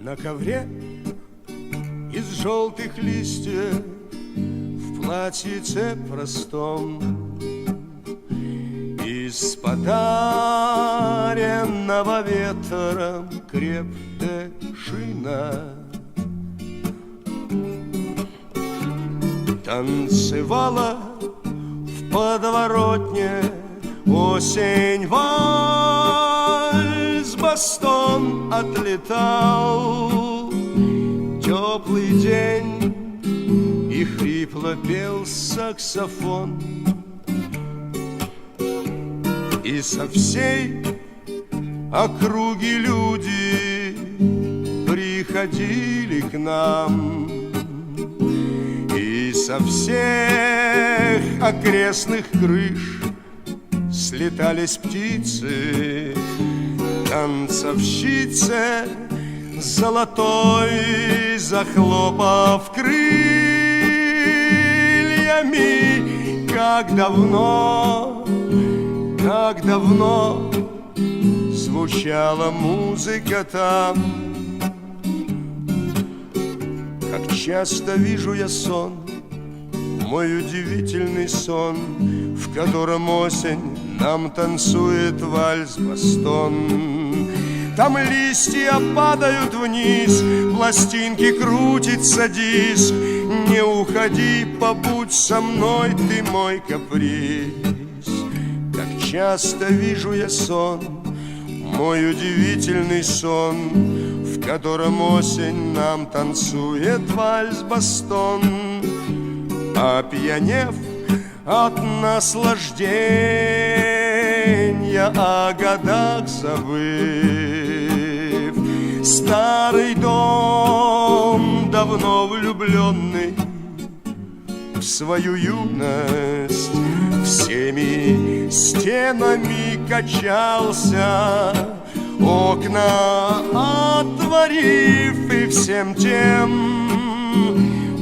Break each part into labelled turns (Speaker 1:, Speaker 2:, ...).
Speaker 1: На ковре из желтых листьев, в платьице простом, из подаренного ветром крепкая шина танцевала в подворотне осень. Вальс бастон отлетал, теплый день, и хрипло пел саксофон. И со всей округи люди приходили к нам, и со всех окрестных крыш слетались птицы. Танцовщице золотой, захлопав крыльями, как давно звучала музыка там. Как часто вижу я сон, мой удивительный сон, в котором осень нам танцует вальс-бастон. Там листья падают вниз, пластинки крутится диск. Не уходи, побудь со мной, ты мой каприз. Как часто вижу я сон, мой удивительный сон, в котором осень нам танцует вальс-бастон. Опьянев от наслаждения, о годах забыв, старый дом, давно влюбленный в свою юность, всеми стенами качался, окна отворив, и всем тем,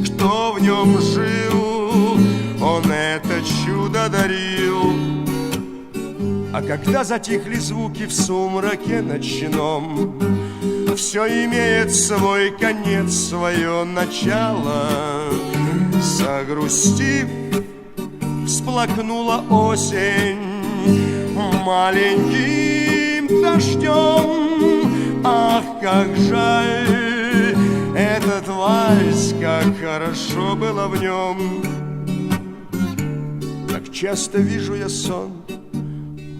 Speaker 1: кто в нем жил, он это чудо дарил. А когда затихли звуки в сумраке ночном, все имеет свой конец, свое начало. Загрустив, всплакнула осень маленьким дождем. Ах, как жаль этот вальс, как хорошо было в нем. Как часто вижу я сон,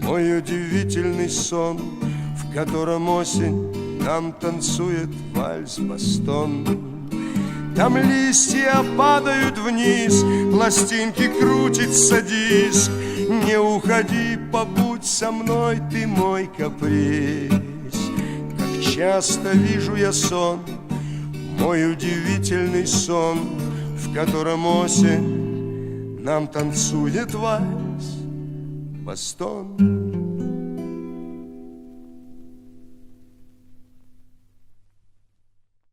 Speaker 1: мой удивительный сон, в котором осень нам танцует вальс-бастон. Там листья падают вниз, пластинки крутится диск. Не уходи, побудь со мной, ты мой каприз. Как часто вижу я сон, мой удивительный сон, в котором осень нам танцует вальс-бастон.